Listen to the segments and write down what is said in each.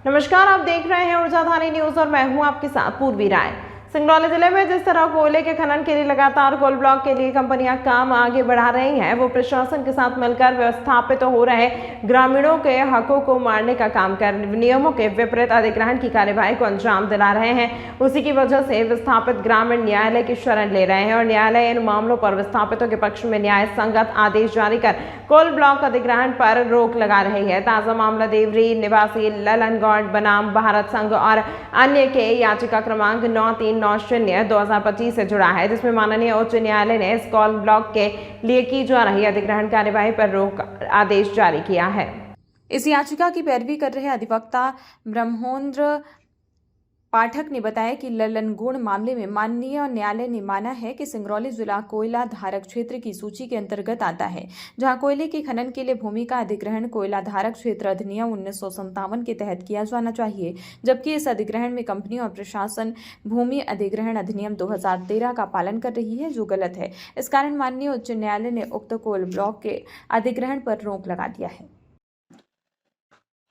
नमस्कार, आप देख रहे हैं ऊर्जाधारी न्यूज और मैं हूं आपके साथ पूर्वी राय। सिंगरौली जिले में जिस तरह कोयले के खनन के लिए लगातार कोल ब्लॉक के लिए कंपनियां काम आगे बढ़ा रही हैं, वो प्रशासन के साथ मिलकर व्यवस्थापित हो रहे ग्रामीणों के हकों को मारने का काम कर नियमों के विपरीत अधिग्रहण की कार्यवाही को अंजाम दिला रहे हैं। उसी की वजह से विस्थापित ग्रामीण न्यायालय की शरण ले रहे हैं और न्यायालय इन मामलों पर विस्थापितों के पक्ष में न्याय संगत आदेश जारी कर कोल ब्लॉक अधिग्रहण पर रोक लगा रही है। ताजा मामला देवरी निवासी ललन गौड़ बनाम भारत संघ और अन्य के याचिका क्रमांक 9390/2025 से जुड़ा है, जिसमें माननीय उच्च न्यायालय ने इस कोल ब्लॉक के लिए की जा रही अधिग्रहण कार्यवाही पर रोक आदेश जारी किया है। इस याचिका की पैरवी कर रहे अधिवक्ता ब्रह्मोन्द्र पाठक ने बताया कि ललन मामले में माननीय न्यायालय ने माना है कि सिंगरौली जिला कोयला धारक क्षेत्र की सूची के अंतर्गत आता है, जहां कोयले के खनन के लिए भूमि का अधिग्रहण कोयला धारक क्षेत्र अधिनियम 1957 के तहत किया जाना चाहिए, जबकि इस अधिग्रहण में कंपनी और प्रशासन भूमि अधिग्रहण अधिनियम 2013 का पालन कर रही है, जो गलत है। इस कारण माननीय उच्च न्यायालय ने उक्त कोल ब्लॉक के अधिग्रहण पर रोक लगा दिया है।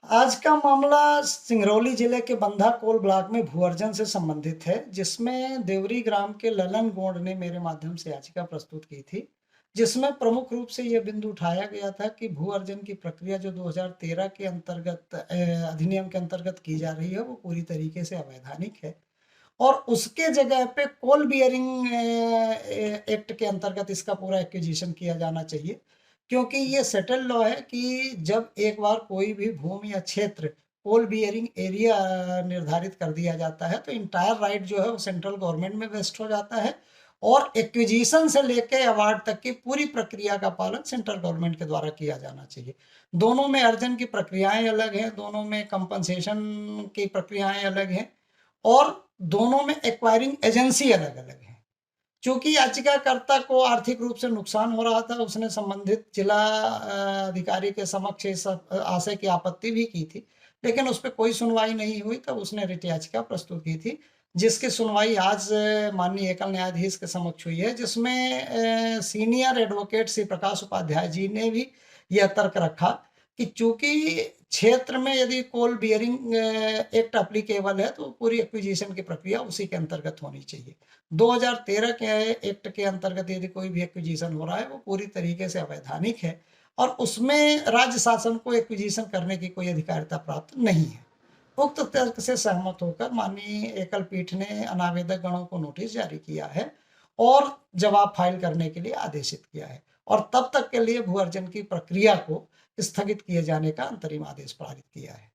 आज का मामला सिंगरौली जिले के बंधा कोल ब्लॉक में भू अर्जन से संबंधित है, जिसमें देवरी ग्राम के ललन गौड़ ने मेरे माध्यम से याचिका प्रस्तुत की थी, जिसमें प्रमुख रूप से यह बिंदु उठाया गया था कि भू अर्जन की प्रक्रिया जो 2013 के अंतर्गत अधिनियम के अंतर्गत की जा रही है, वो पूरी तरीके से अवैधानिक है और उसके जगह पे कोल बियरिंग एक्ट के अंतर्गत इसका पूरा एक्विजिशन किया जाना चाहिए, क्योंकि ये सेटल लॉ है कि जब एक बार कोई भी भूमि या क्षेत्र कोल बियरिंग एरिया निर्धारित कर दिया जाता है तो इंटायर राइट जो है वो सेंट्रल गवर्नमेंट में वेस्ट हो जाता है और एक्विजिशन से लेके अवार्ड तक की पूरी प्रक्रिया का पालन सेंट्रल गवर्नमेंट के द्वारा किया जाना चाहिए। दोनों में अर्जन की प्रक्रियाएं अलग हैं, दोनों में कंपनसेशन की प्रक्रियाएं अलग हैं और दोनों में एक्वायरिंग एजेंसी अलग अलग है। चूंकि याचिकाकर्ता को आर्थिक रूप से नुकसान हो रहा था, उसने संबंधित जिला अधिकारी के समक्ष इस आशय की आपत्ति भी की थी, लेकिन उस पर कोई सुनवाई नहीं हुई। तब उसने रिट याचिका प्रस्तुत की थी, जिसकी सुनवाई आज माननीय एकल न्यायाधीश के समक्ष हुई है, जिसमें सीनियर एडवोकेट श्री प्रकाश उपाध्याय जी ने भी यह तर्क रखा कि चूंकि क्षेत्र में यदि कोल बियरिंग एक्ट एप्लीकेबल है तो पूरी एक्विजिशन की प्रक्रिया उसी के अंतर्गत होनी चाहिए। 2013 के एक्ट के अंतर्गत यदि कोई भी एक्विजिशन हो रहा है वो पूरी तरीके से अवैधानिक है और उसमें राज्य शासन को एक्विजिशन करने की कोई अधिकारिता प्राप्त नहीं है। उक्त तर्क से सहमत होकर माननीय एकल पीठ ने अनावेदक गणों को नोटिस जारी किया है और जवाब फाइल करने के लिए आदेशित किया है और तब तक के लिए भू अर्जन की प्रक्रिया को स्थगित किए जाने का अंतरिम आदेश पारित किया है।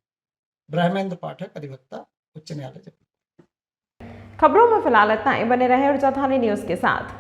ब्रह्मेंद्र पाठक, अधिवक्ता, उच्च न्यायालय। खबरों में फिलहाल इतना ही। बने रहे ऊर्जाधारी न्यूज के साथ।